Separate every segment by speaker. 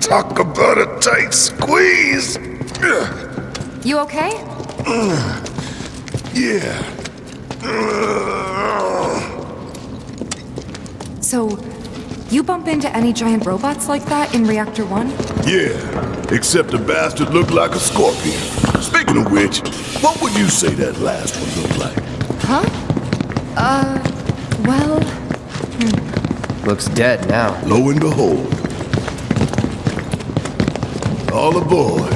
Speaker 1: Talk about a tight squeeze.
Speaker 2: You okay?
Speaker 1: Yeah.
Speaker 2: So, you bump into any giant robots like that in Reactor 1?
Speaker 1: Yeah, except the bastard looked like a scorpion. Speaking of which, what would you say that last one looked like?
Speaker 2: Huh? Well...
Speaker 3: Looks dead now.
Speaker 1: Lo and behold. All aboard.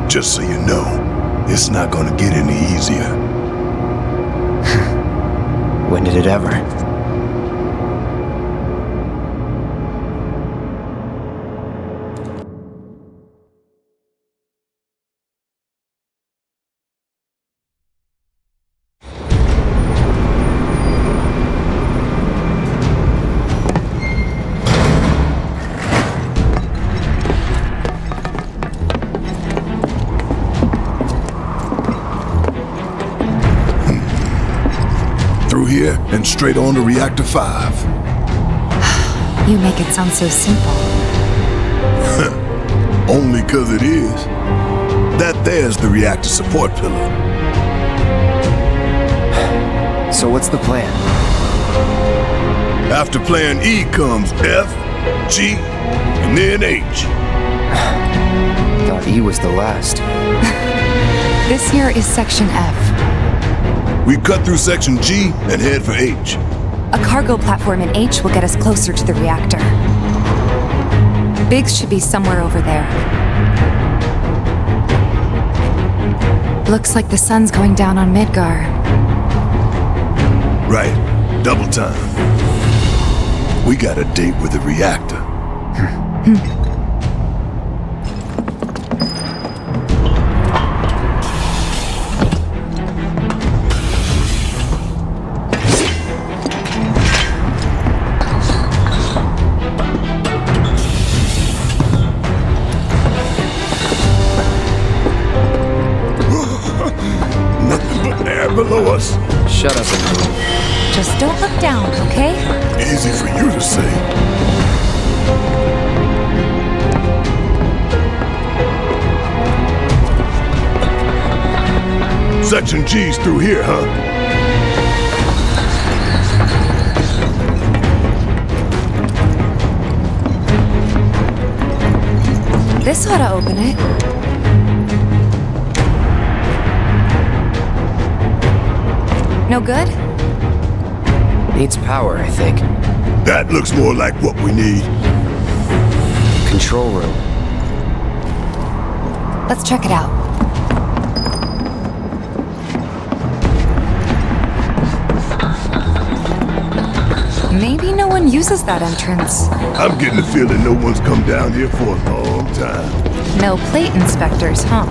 Speaker 1: Just so you know, it's not gonna get any easier.
Speaker 3: When did it ever?
Speaker 1: Through here and straight on to Reactor 5.
Speaker 2: You make it sound so simple.
Speaker 1: Only 'cause it is. That there's the reactor support pillar.
Speaker 3: So what's the plan?
Speaker 1: After plan E comes F, G, and then H.
Speaker 3: Thought E was the last.
Speaker 2: This here is Section F.
Speaker 1: We cut through Section G and head for H.
Speaker 2: A cargo platform in H will get us closer to the reactor. Biggs should be somewhere over there. Looks like the sun's going down on Midgar.
Speaker 1: Right, double time. We got a date with the reactor. Below us.
Speaker 3: Shut up and move.
Speaker 2: Just don't look down, okay?
Speaker 1: Easy for you to say. Section G's through here, huh?
Speaker 2: This ought to open it. No good?
Speaker 3: Needs power, I think.
Speaker 1: That looks more like what we need.
Speaker 3: Control room.
Speaker 2: Let's check it out. Maybe no one uses that entrance.
Speaker 1: I'm getting the feeling no one's come down here for a long time.
Speaker 2: No plate inspectors, huh?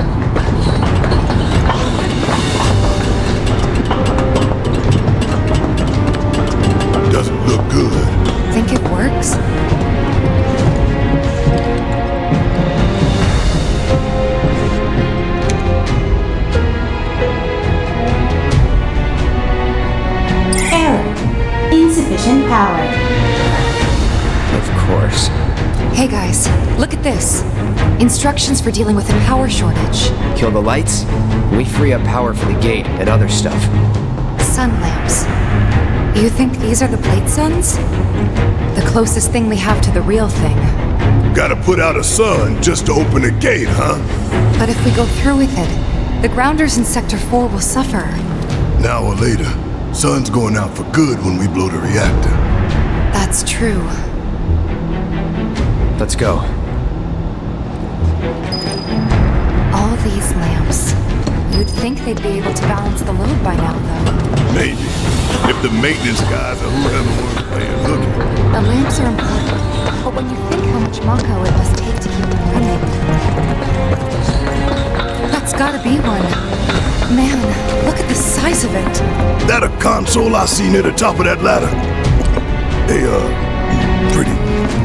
Speaker 1: Doesn't look good.
Speaker 2: Think it works?
Speaker 4: Error. Insufficient power.
Speaker 3: Of course.
Speaker 2: Hey guys, look at this. Instructions for dealing with a power shortage.
Speaker 3: Kill the lights, we free up power for the gate and other stuff.
Speaker 2: Sun lamps. You think these are the plate suns? The closest thing we have to the real thing.
Speaker 1: Gotta put out a sun just to open a gate, huh?
Speaker 2: But if we go through with it, the grounders in Sector 4 will suffer.
Speaker 1: An hour later, sun's going out for good when we blow the reactor.
Speaker 2: That's true.
Speaker 3: Let's go.
Speaker 2: All these lamps. You'd think they'd be able to balance the load by now, though.
Speaker 1: Maybe. If the maintenance guys or whoever was paying looking.
Speaker 2: The lamps are important. But when you think how much Mako it must take to keep them running... That's gotta be one. Man, look at the size of it.
Speaker 1: That a console I see near the top of that ladder? They, pretty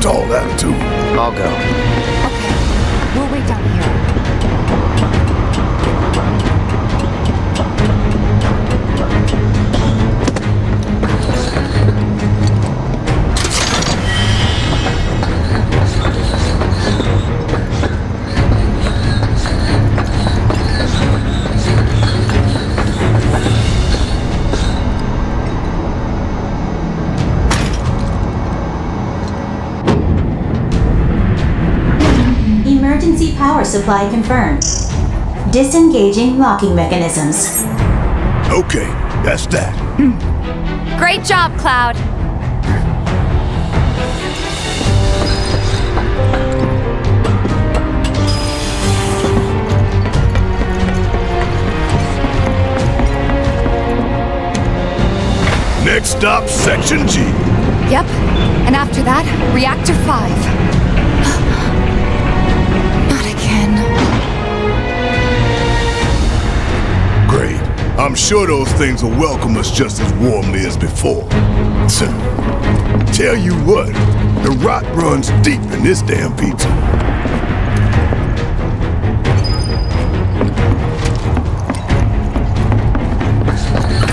Speaker 1: tall ladder, too.
Speaker 3: I'll go.
Speaker 2: Okay, we'll wait down here.
Speaker 4: Emergency power supply confirmed. Disengaging locking mechanisms.
Speaker 1: Okay, that's that.
Speaker 2: Great job, Cloud.
Speaker 1: Next stop, Section G.
Speaker 2: Yep, and after that, Reactor 5. Not again.
Speaker 1: Great. I'm sure those things will welcome us just as warmly as before. Tell you what, the rot runs deep in this damn pizza.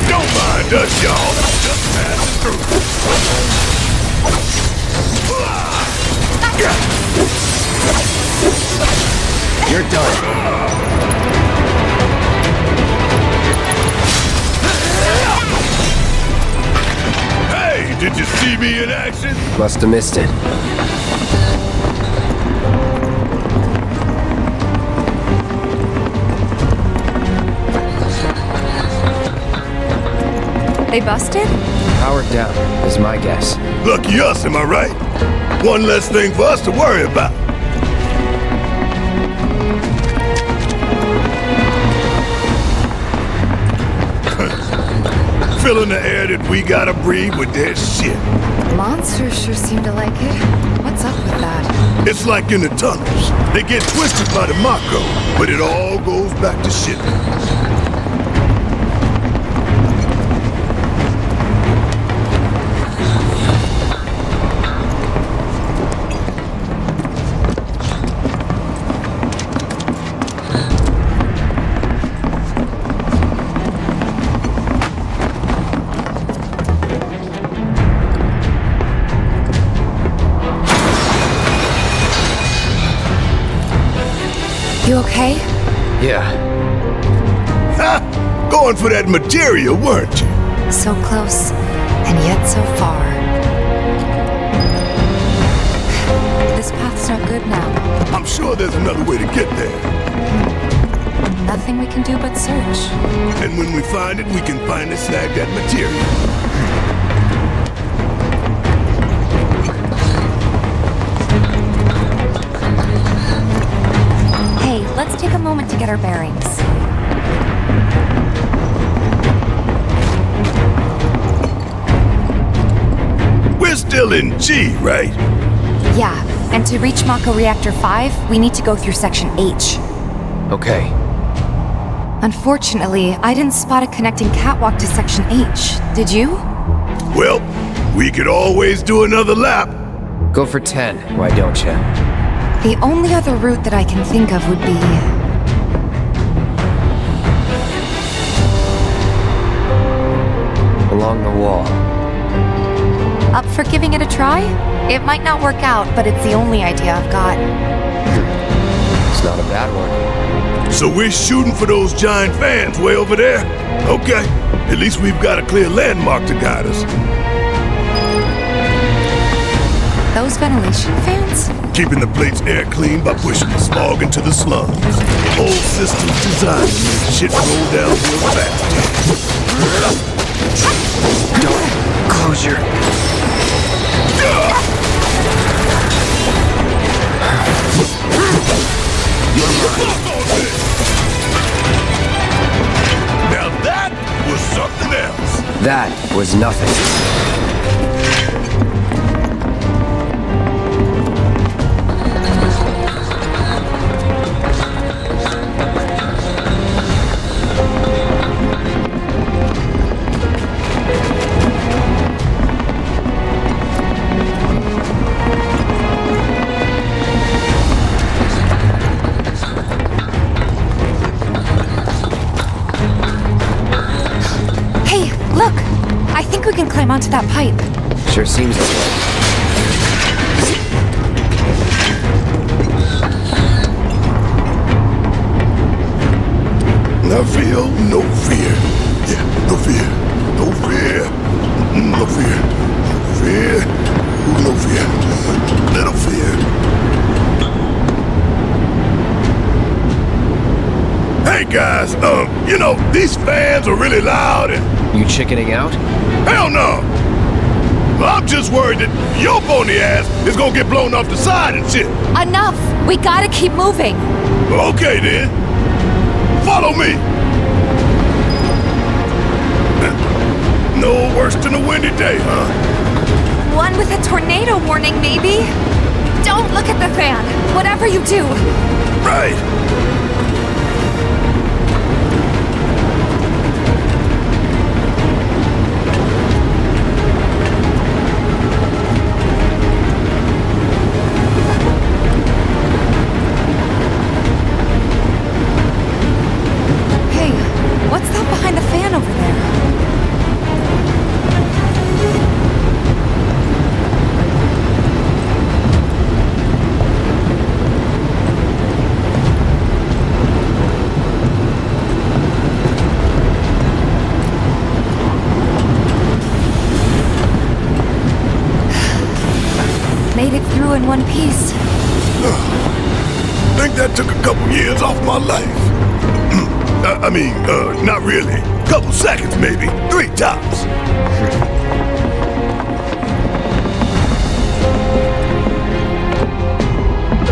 Speaker 1: Don't mind us, y'all. Just passing through.
Speaker 3: You're done.
Speaker 1: Hey, did you see me in action?
Speaker 3: Must have missed it.
Speaker 2: They busted?
Speaker 3: Powered down, is my guess.
Speaker 1: Lucky us, am I right? One less thing for us to worry about. Filling the air that we gotta breathe with their shit.
Speaker 2: Monsters sure seem to like it. What's up with that?
Speaker 1: It's like in the tunnels. They get twisted by the Mako, but it all goes back to shit.
Speaker 2: You okay?
Speaker 3: Yeah.
Speaker 1: Ha! Going for that materia, weren't you?
Speaker 2: So close, and yet so far. This path's no good now.
Speaker 1: I'm sure there's another way to get there.
Speaker 2: Nothing we can do but search.
Speaker 1: And when we find it, we can finally snag that materia.
Speaker 2: Hey, let's take a moment to get our bearings.
Speaker 1: We're still in G, right?
Speaker 2: Yeah, and to reach Mako Reactor 5, we need to go through Section H.
Speaker 3: Okay.
Speaker 2: Unfortunately, I didn't spot a connecting catwalk to Section H. Did you?
Speaker 1: Well, we could always do another lap.
Speaker 3: Go for 10, why don't you?
Speaker 2: The only other route that I can think of would be...
Speaker 3: Along the wall.
Speaker 2: Up for giving it a try? It might not work out, but it's the only idea I've got.
Speaker 3: It's not a bad one.
Speaker 1: So we're shooting for those giant fans way over there? Okay. At least we've got a clear landmark to guide us.
Speaker 2: Those ventilation fans?
Speaker 1: Keeping the plate's air clean by pushing the smog into the slums. Whole system's designed to make shit roll downhill fast.
Speaker 3: Don't close your...
Speaker 1: Now that was something else.
Speaker 3: That was nothing.
Speaker 2: to that pipe.
Speaker 3: Sure seems that way.
Speaker 1: I feel no fear. Yeah, no fear. No fear. No fear. Fear. Ooh, no fear. Little fear. Hey guys, these fans are really loud and...
Speaker 3: You chickening out?
Speaker 1: Hell no! I'm just worried that your bony ass is gonna get blown off the side and shit.
Speaker 2: Enough! We gotta keep moving!
Speaker 1: Okay then. Follow me. No worse than a windy day, huh?
Speaker 2: One with a tornado warning, maybe? Don't look at the fan! Whatever you do!
Speaker 1: Right.
Speaker 2: Hey, what's that behind the fan over there? Made it through in one piece.
Speaker 1: Think that took a couple years off my life. Not really. Couple seconds, maybe. 3 tops.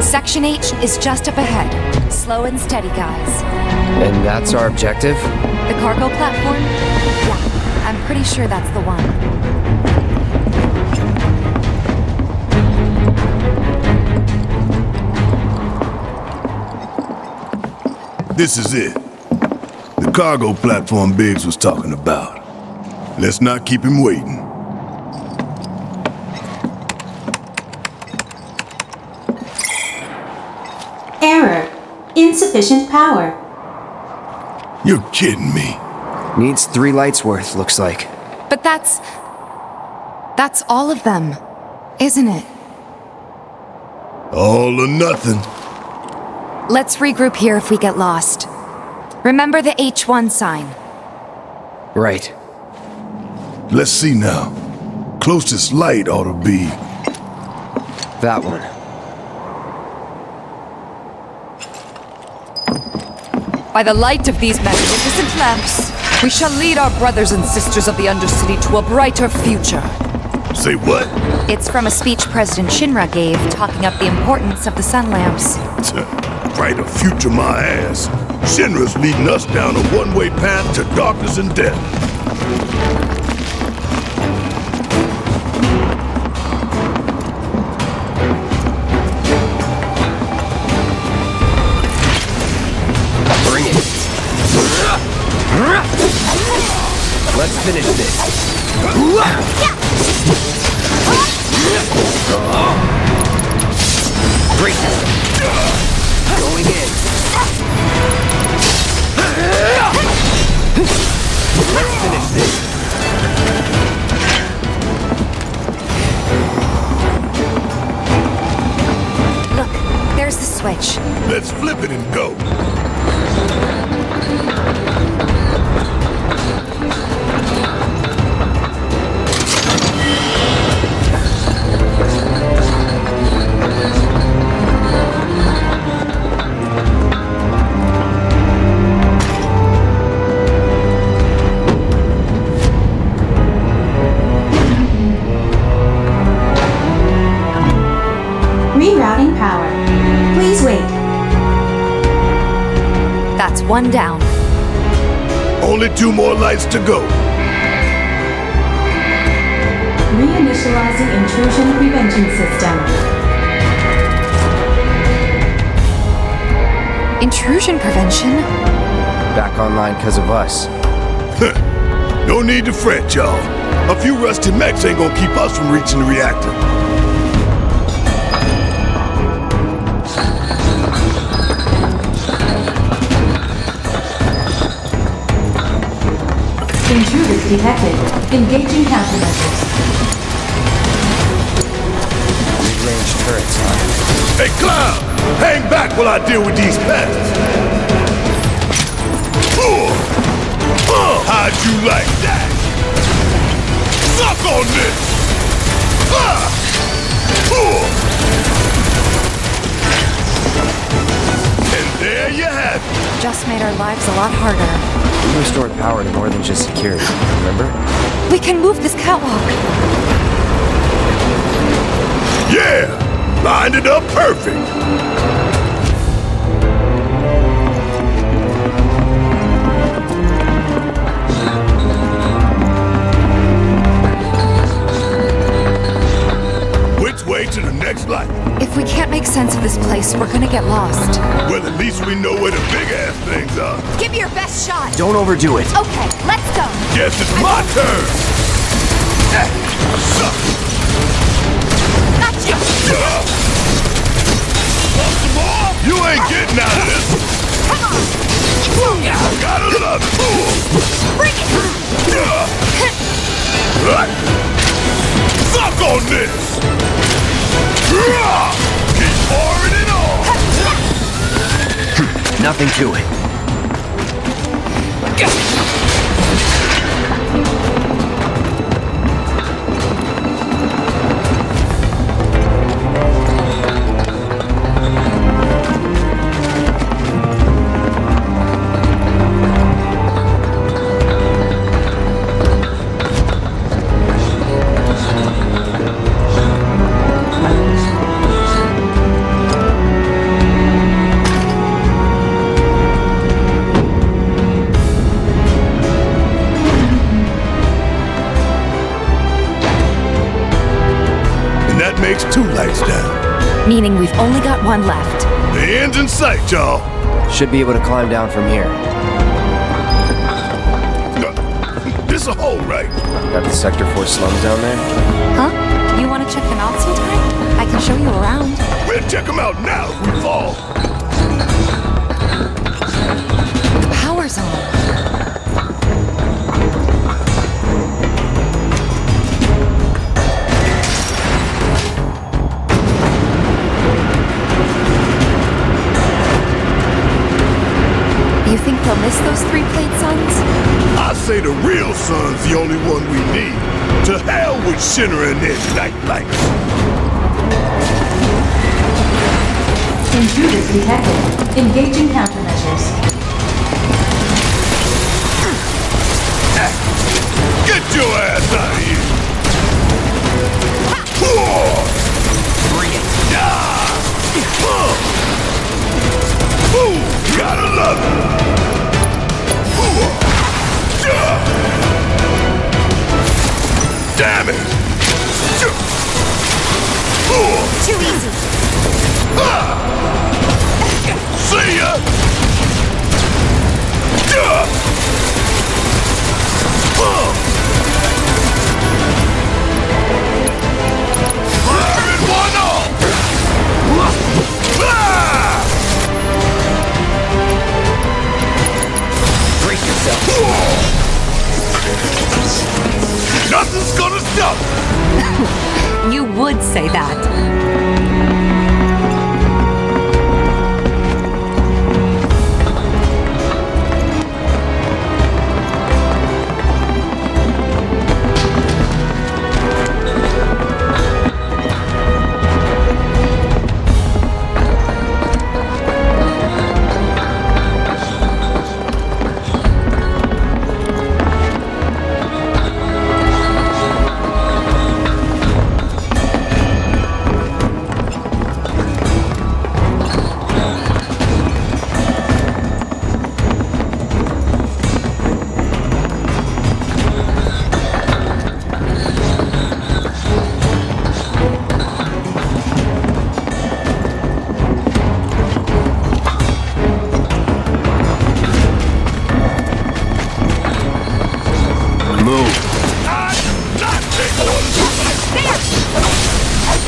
Speaker 2: Section H is just up ahead. Slow and steady, guys.
Speaker 3: And that's our objective?
Speaker 2: The cargo platform? Yeah, I'm pretty sure that's the one.
Speaker 1: This is it. The cargo platform Biggs was talking about. Let's not keep him waiting.
Speaker 4: Error. Insufficient power.
Speaker 1: You're kidding me.
Speaker 3: Needs 3 lights worth, looks like.
Speaker 2: But that's all of them, isn't it?
Speaker 1: All or nothing.
Speaker 2: Let's regroup here if we get lost. Remember the H1 sign.
Speaker 3: Right.
Speaker 1: Let's see now. Closest light ought to be...
Speaker 3: That one.
Speaker 5: By the light of these magnificent lamps, we shall lead our brothers and sisters of the Undercity to a brighter future.
Speaker 1: Say what?
Speaker 2: It's from a speech President Shinra gave talking up the importance of the sun lamps.
Speaker 1: Brighter future, my ass. Shinra's leading us down a one-way path to darkness and death.
Speaker 3: Bring it. Let's finish this. Great. Going in. Let's finish this.
Speaker 2: Look, there's the switch.
Speaker 1: Let's flip it and go.
Speaker 4: Rerouting power. Please wait.
Speaker 2: That's one down.
Speaker 1: Only 2 more lights to go.
Speaker 4: Reinitializing intrusion prevention system.
Speaker 2: Intrusion prevention?
Speaker 3: Back online because of us.
Speaker 1: No need to fret, y'all. A few rusty mechs ain't gonna keep us from reaching the reactor.
Speaker 4: Intruders detected. Engaging countermeasures.
Speaker 1: Hey, Cloud! Hang back while I deal with these pests! How'd you like that? Suck on this! And there you have it!
Speaker 2: Just made our lives a lot harder.
Speaker 3: We restored power to more than just security, remember?
Speaker 2: We can move this catwalk.
Speaker 1: Yeah! Lined it up perfect! Which way to the next light?
Speaker 2: If we can't make sense of this place, we're gonna get lost.
Speaker 1: Well, at least we know where the big-ass things are.
Speaker 2: Give me your best shot.
Speaker 3: Don't overdo it.
Speaker 2: Okay, let's go.
Speaker 1: Guess it's my turn! Suck!
Speaker 2: Gotcha.
Speaker 1: Want some more? You ain't getting out of this!
Speaker 2: Come on.
Speaker 1: Gotta love it!
Speaker 2: Bring it.
Speaker 1: Suck on this! Keep pouring it on!
Speaker 3: Nothing to it.
Speaker 1: Makes 2 lights down.
Speaker 2: Meaning we've only got one left.
Speaker 1: The end's in sight, y'all.
Speaker 3: Should be able to climb down from here.
Speaker 1: This a hole, right?
Speaker 3: Got the Sector 4 slums down there?
Speaker 2: Huh? You want to check them out sometime? I can show you around.
Speaker 1: We'll check them out now if we fall.
Speaker 2: The power's on. You think they'll miss those 3 plate suns?
Speaker 1: I say the real sun's the only one we need. To hell with Shinra and their night lights.
Speaker 4: Intruders detected. Engaging countermeasures.
Speaker 1: Get your ass out of here! Bring it! Ooh, gotta love it! Damn it!
Speaker 2: Too easy.
Speaker 1: See ya! Firing one off!
Speaker 3: Brace yourself.
Speaker 1: Nothing's gonna stop!
Speaker 2: You would say that.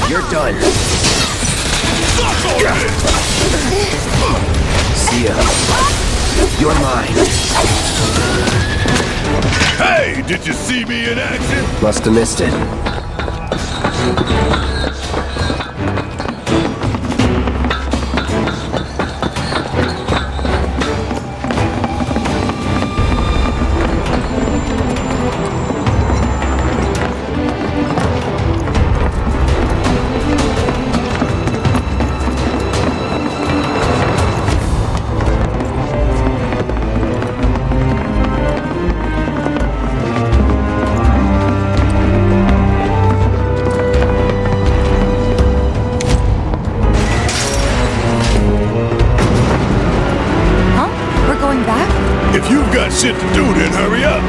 Speaker 3: You're done. See ya. You're mine.
Speaker 1: Hey, did you see me in action?
Speaker 3: Must have missed it.
Speaker 1: shit to do, then hurry up.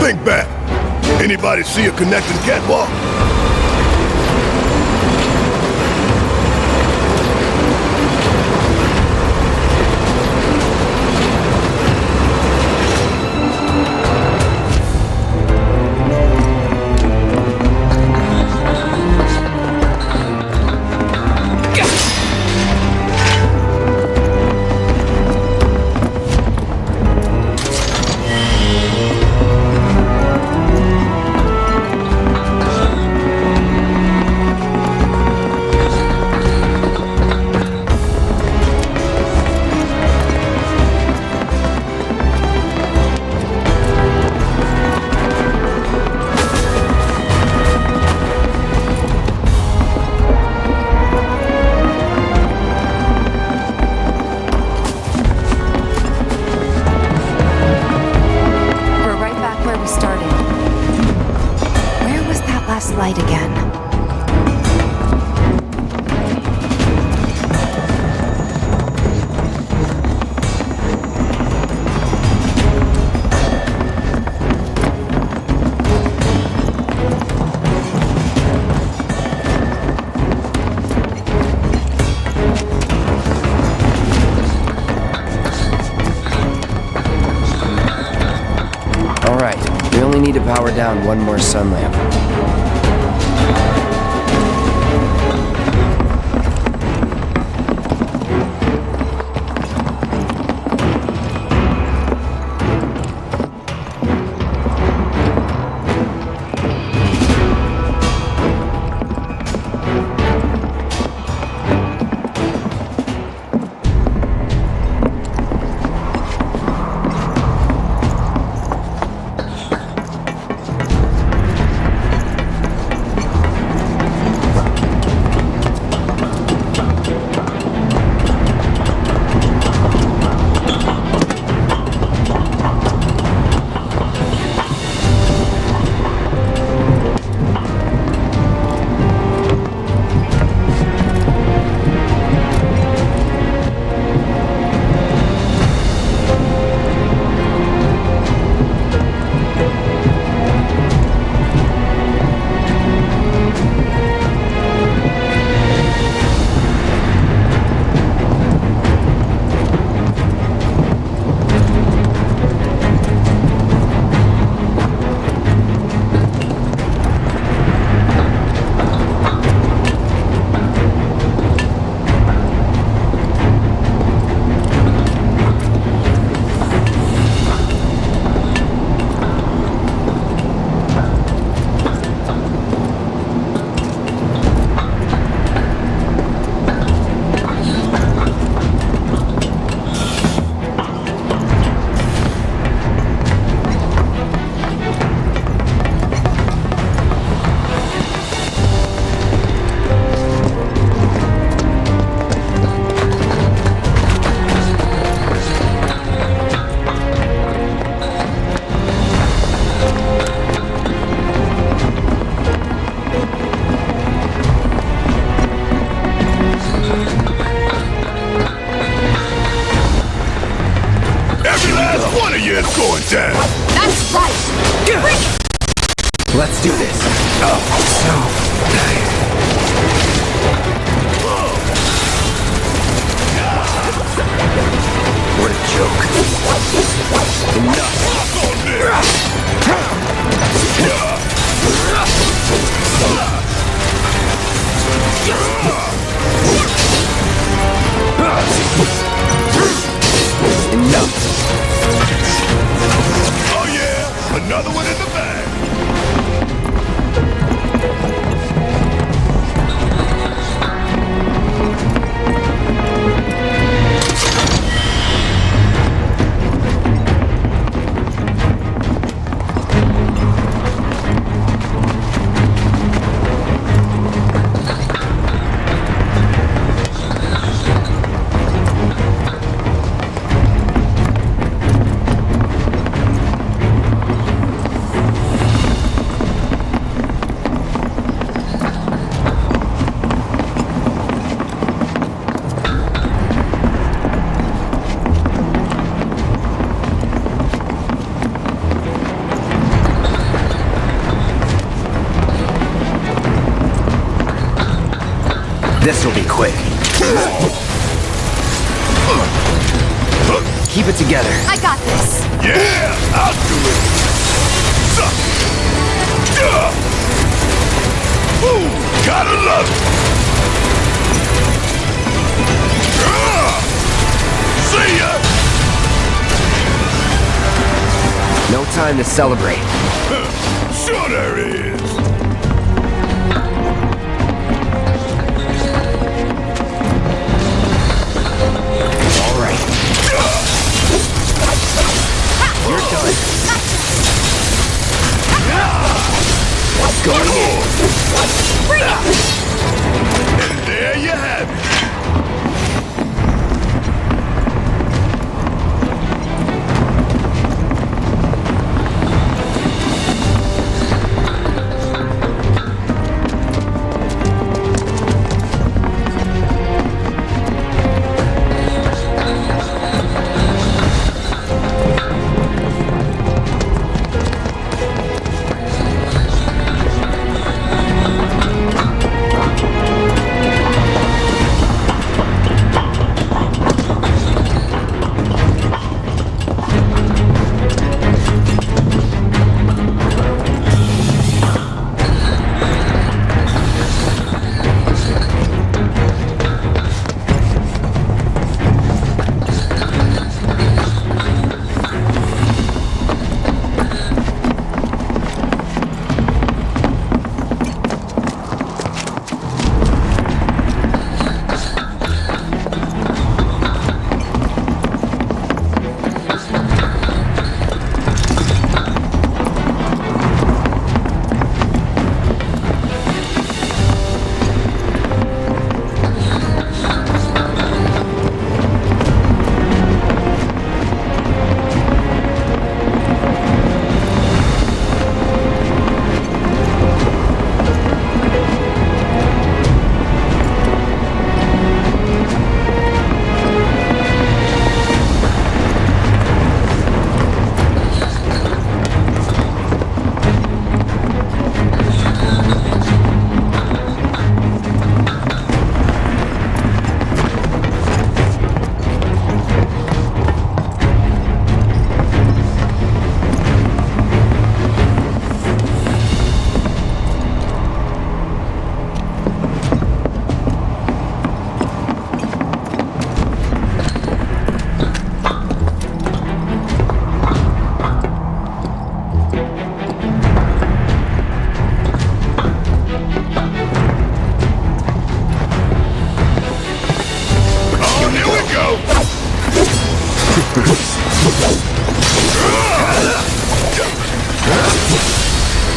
Speaker 1: Think back. Anybody see a connecting catwalk?
Speaker 2: Light again.
Speaker 3: All right, we only need to power down one more sun lamp.
Speaker 1: going down.
Speaker 5: That's right! Bring it!
Speaker 3: Let's do this. Oh, so what a joke. Enough. Enough.
Speaker 1: Oh yeah, another one in the bag.
Speaker 3: This'll be quick. Keep it together.
Speaker 5: I got this!
Speaker 1: Yeah, I'll do it. Suck. Ooh, gotta love it. See ya.
Speaker 3: No time to celebrate.
Speaker 1: Sure there is.
Speaker 3: All right. You're done. Going in.
Speaker 5: Bring it!
Speaker 1: And there you have it.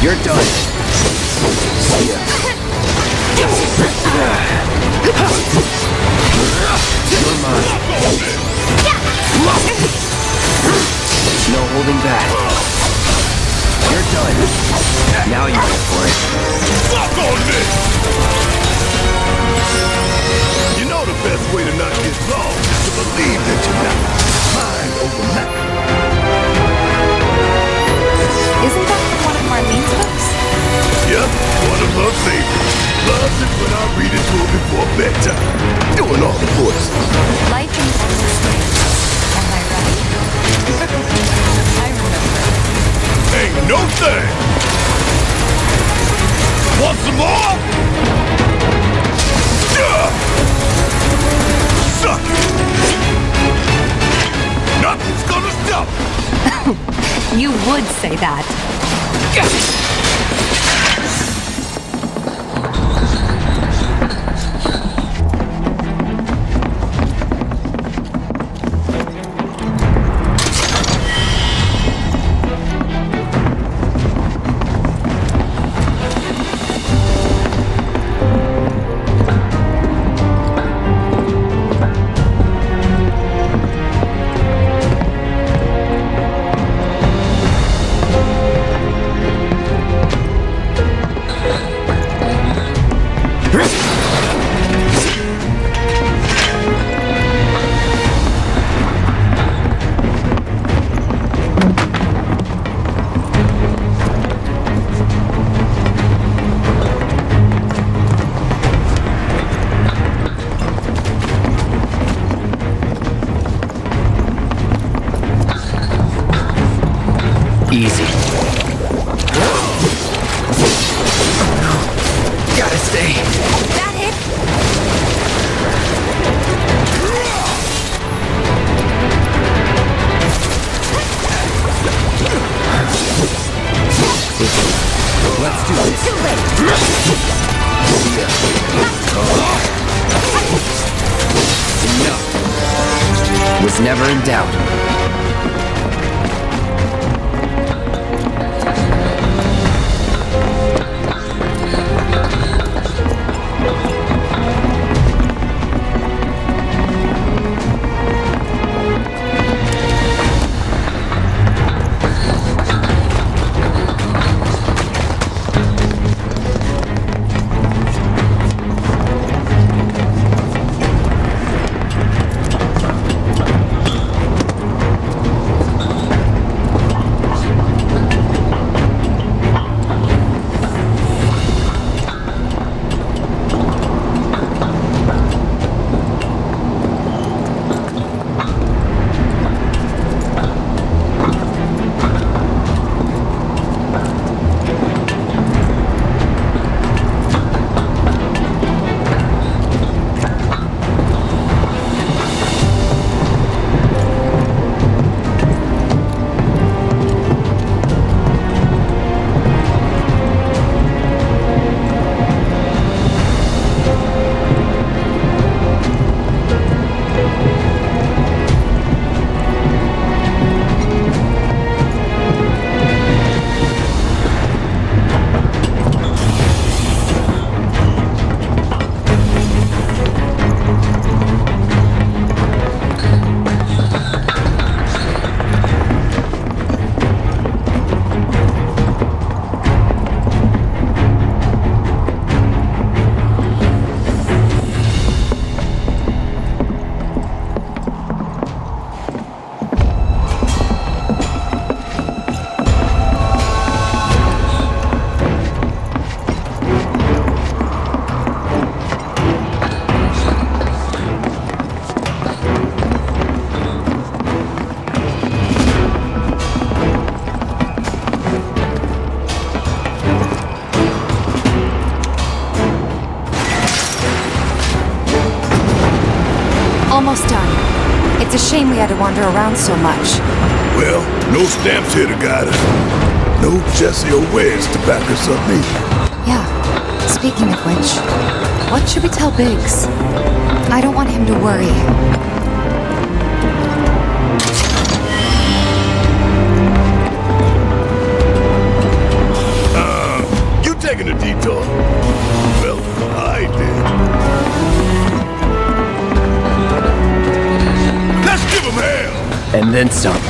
Speaker 3: You're done. See ya. You're mine. No holding back. You're done. Now you go for it.
Speaker 1: Fuck on this! You know the best way to not get lost is to believe that you're not mind over matter. I read it to her before bedtime. Doing all the voices.
Speaker 2: Life in the Undercity. Am I right? I remember.
Speaker 1: Ain't no thing. Want some more? Suck it. Nothing's gonna stop it.
Speaker 2: You would say that.
Speaker 3: Easy. Gotta stay.
Speaker 2: That hit?
Speaker 3: Let's do this.
Speaker 2: Too late.
Speaker 3: Enough. Was never in doubt.
Speaker 2: Almost done. It's a shame we had to wander around so much.
Speaker 1: Well, no stamps here to guide us. No Jesse or Wedge to back us up either.
Speaker 2: Yeah. Speaking of which, what should we tell Biggs? I don't want him to worry.
Speaker 1: You taking a detour? Well, I did. Let's give him hell!
Speaker 3: And then some.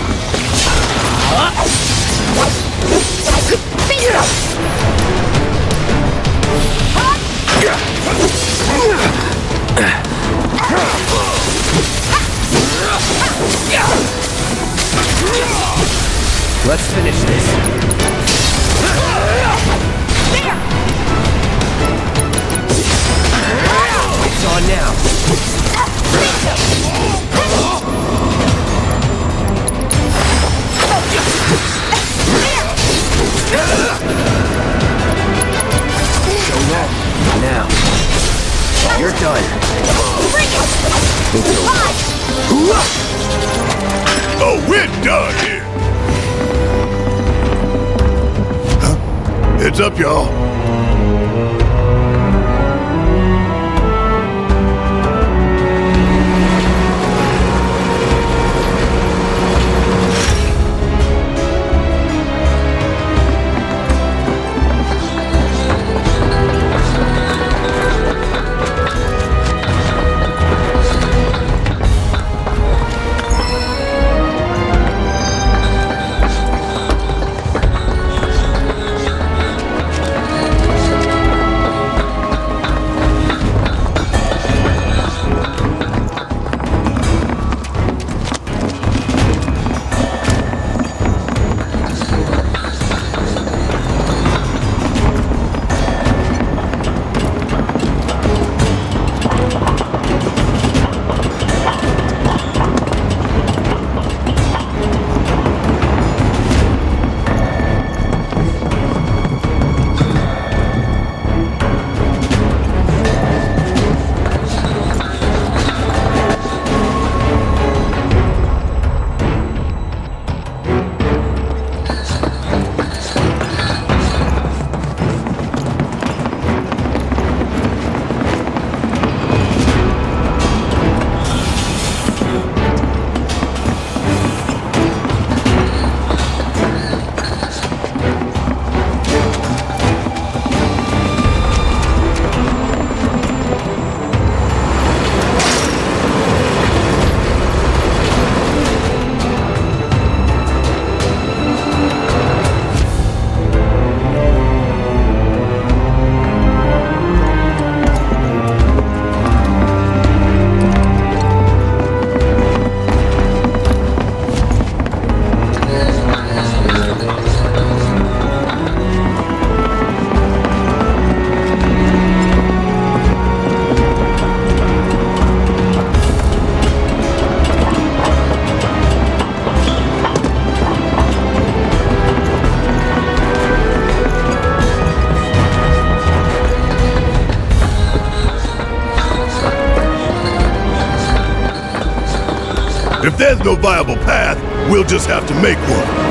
Speaker 3: Let's finish this. It's on now. So long. Now. You're done. It's over.
Speaker 1: Oh, we're done here. Huh? Heads up, y'all. If there's no viable path, we'll just have to make one.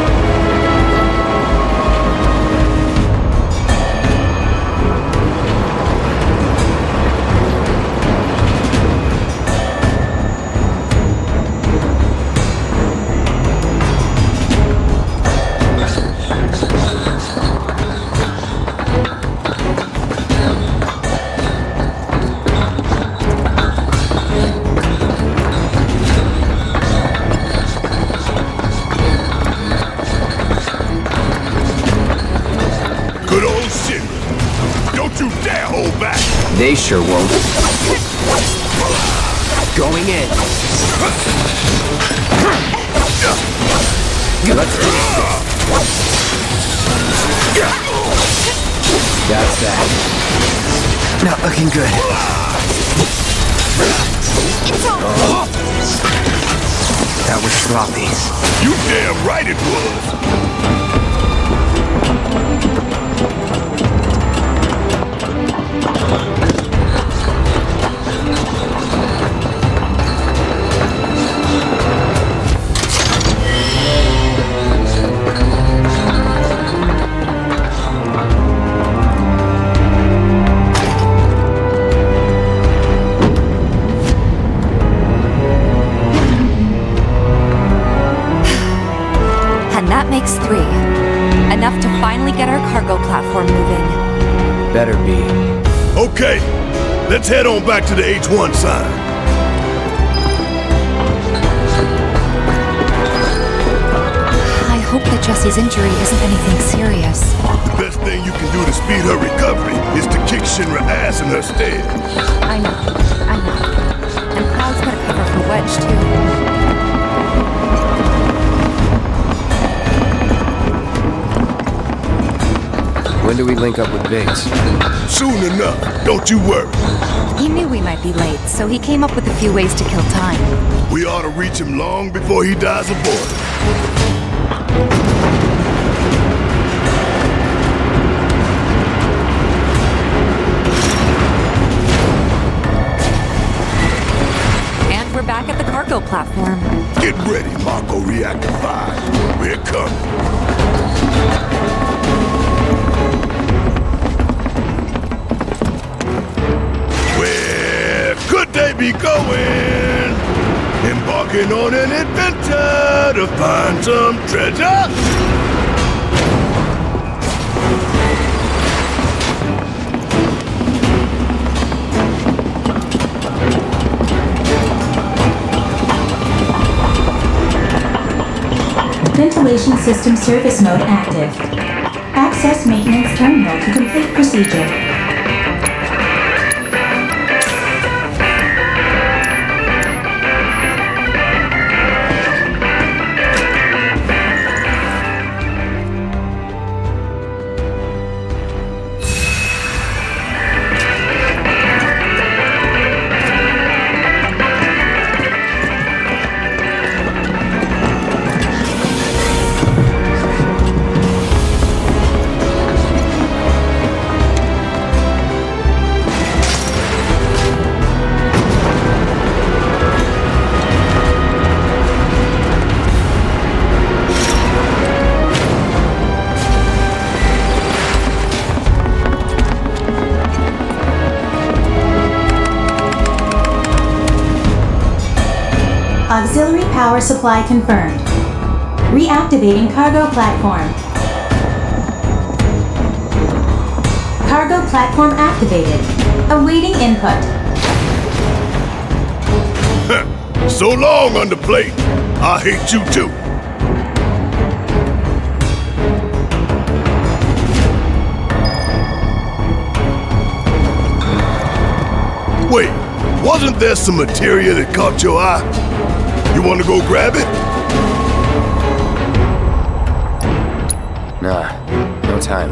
Speaker 1: Good old shit. Don't you dare hold back.
Speaker 3: They sure won't. Going in. Let's do this. That's that. Not looking good. That was sloppy.
Speaker 1: You damn right it was.
Speaker 2: And that makes 3. Enough to finally get our cargo platform moving.
Speaker 3: Better be.
Speaker 1: Okay, let's head on back to the H1 sign.
Speaker 2: I hope that Jessie's injury isn't anything serious.
Speaker 1: The best thing you can do to speed her recovery is to kick Shinra ass in her stead.
Speaker 2: I know. And Cloud's gotta cover for Wedge, too.
Speaker 3: When do we link up with Biggs?
Speaker 1: Soon enough, don't you worry.
Speaker 2: He knew we might be late, so he came up with a few ways to kill time.
Speaker 1: We ought to reach him long before he dies aboard.
Speaker 2: And we're back at the cargo platform.
Speaker 1: Get ready, Marco Reactor 5. We're coming. Where could they be going? Embarking on an adventure to find some treasure?
Speaker 4: Ventilation system service mode active. Access maintenance terminal to complete procedure. Auxiliary power supply confirmed. Reactivating cargo platform. Cargo platform activated. Awaiting input.
Speaker 1: So long, underplate. I hate you too. Wait, wasn't there some materia that caught your eye? You want to go grab it?
Speaker 3: Nah, no time.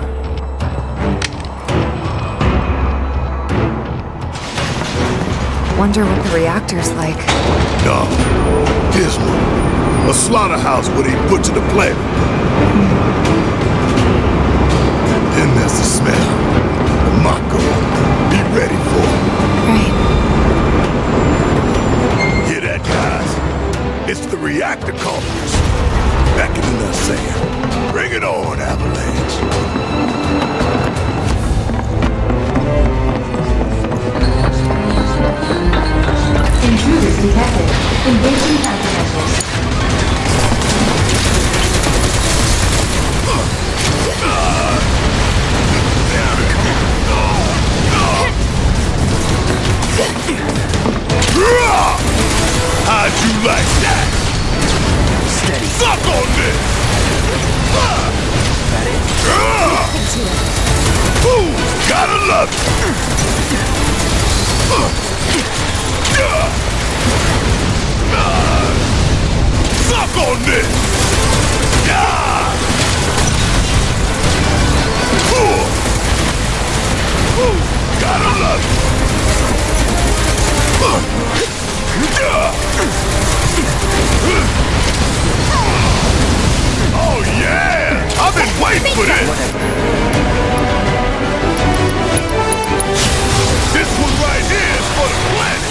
Speaker 2: Wonder what the reactor's like.
Speaker 1: No, dismal. A slaughterhouse where they butcher the planet. Then there's the smell. The Mako. Be ready for it.
Speaker 2: Right.
Speaker 1: Hear that, guys? It's the reactor complex. Back in the sand. Bring it on, Avalanche.
Speaker 4: Intruders detected. Engaging countermeasures.
Speaker 1: How'd you like that?
Speaker 3: Steady.
Speaker 1: Suck on this!
Speaker 3: That it?
Speaker 1: Ooh, gotta love it! Suck on this! Ooh, gotta love it! Oh yeah! I've been waiting for this! This one right here is for the planet!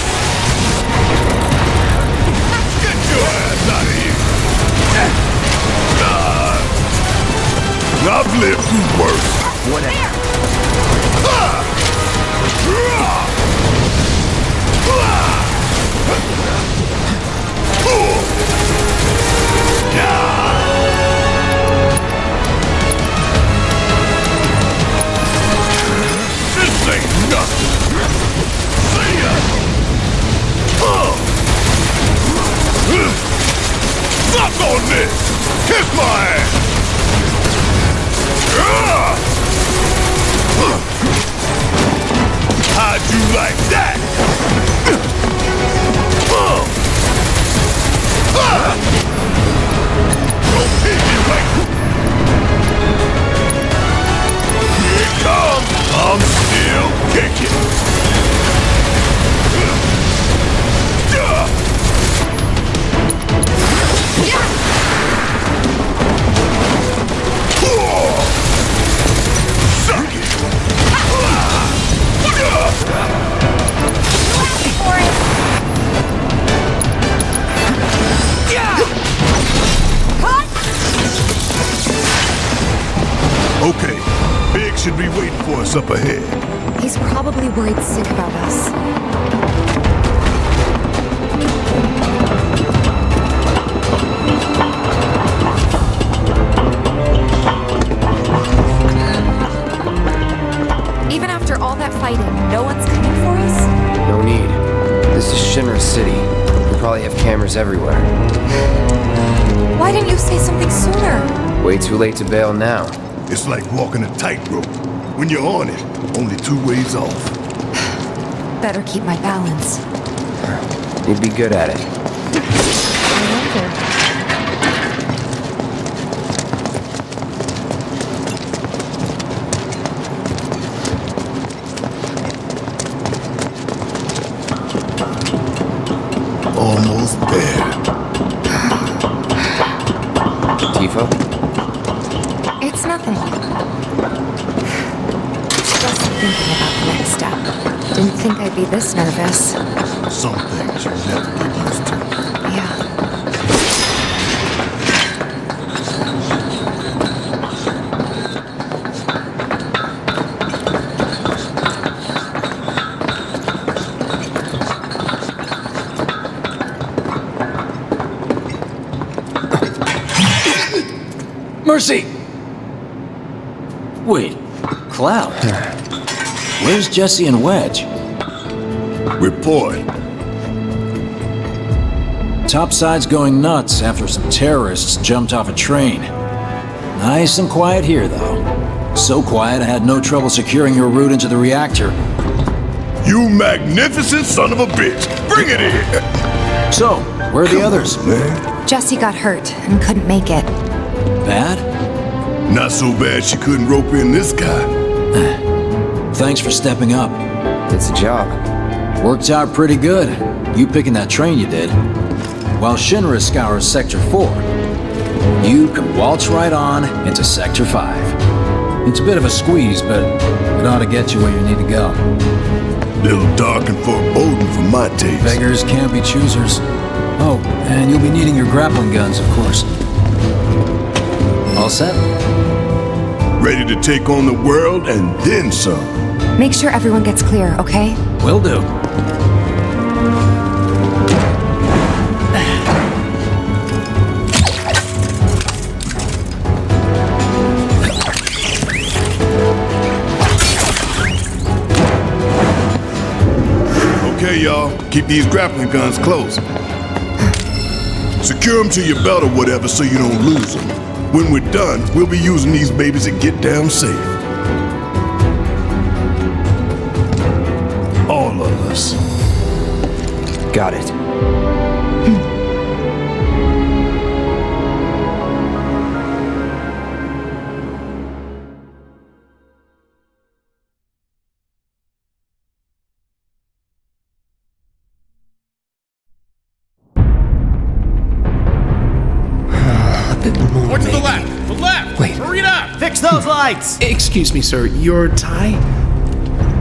Speaker 1: Get your ass out of here! I've lived through worse.
Speaker 3: Whatever.
Speaker 1: This ain't nothing. See ya. Suck on this. Kiss my ass. How'd you like that? Take it! Suck it! Okay, Big should be waiting for us up ahead.
Speaker 2: He's probably worried sick about us. Even after all that fighting, no one's coming for us?
Speaker 3: No need. This is Shinra City. We probably have cameras everywhere.
Speaker 2: Why didn't you say something sooner?
Speaker 3: Way too late to bail now.
Speaker 1: It's like walking a tightrope. When you're on it, only 2 ways off.
Speaker 2: Better keep my balance.
Speaker 3: You'd be good at it.
Speaker 1: Almost there.
Speaker 3: Tifa?
Speaker 2: It's nothing. Just thinking about the next step. Didn't think I'd be this nervous.
Speaker 1: Some things you never get used to.
Speaker 2: Yeah.
Speaker 6: Mercy! Wait, Cloud. Where's Jesse and Wedge?
Speaker 1: Report.
Speaker 6: Topside's going nuts after some terrorists jumped off a train. Nice and quiet here, though. So quiet I had no trouble securing your route into the reactor.
Speaker 1: You magnificent son of a bitch! Bring it in!
Speaker 6: So, where are the others?
Speaker 1: Man,
Speaker 2: Jessie got hurt and couldn't make it.
Speaker 6: Bad?
Speaker 1: not so bad she couldn't rope in this guy.
Speaker 6: Thanks for stepping up.
Speaker 3: It's a job.
Speaker 6: Worked out pretty good. You picking that train you did. While Shinra scours Sector 4, you can waltz right on into Sector 5. It's a bit of a squeeze, but it ought to get you where you need to go.
Speaker 1: Little dark and foreboding for my taste.
Speaker 6: Beggars can't be choosers. Oh, and you'll be needing your grappling guns, of course. All set?
Speaker 1: Ready to take on the world and then some.
Speaker 2: Make sure everyone gets clear, okay?
Speaker 6: Will do.
Speaker 1: Okay, y'all, keep these grappling guns close. Secure them to your belt or whatever so you don't lose them. When we're done, we'll be using these babies to get down safe. All of us.
Speaker 3: Got it.
Speaker 7: More to the left! The left!
Speaker 3: Wait.
Speaker 7: Hurry it up!
Speaker 8: Fix those lights!
Speaker 7: Excuse me, sir. Your tie?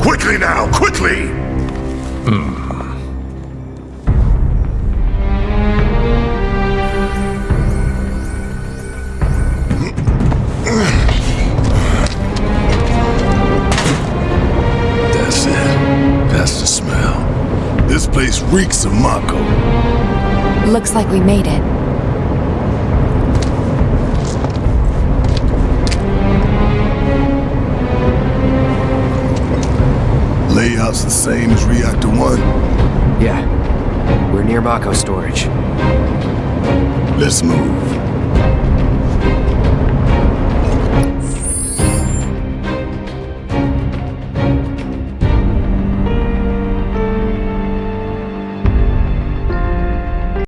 Speaker 1: Quickly now, quickly! That's it. That's the smell. This place reeks of Mako.
Speaker 2: Looks like we made it.
Speaker 1: Layout's the same as Reactor 1.
Speaker 3: Yeah. We're near Mako storage.
Speaker 1: Let's move.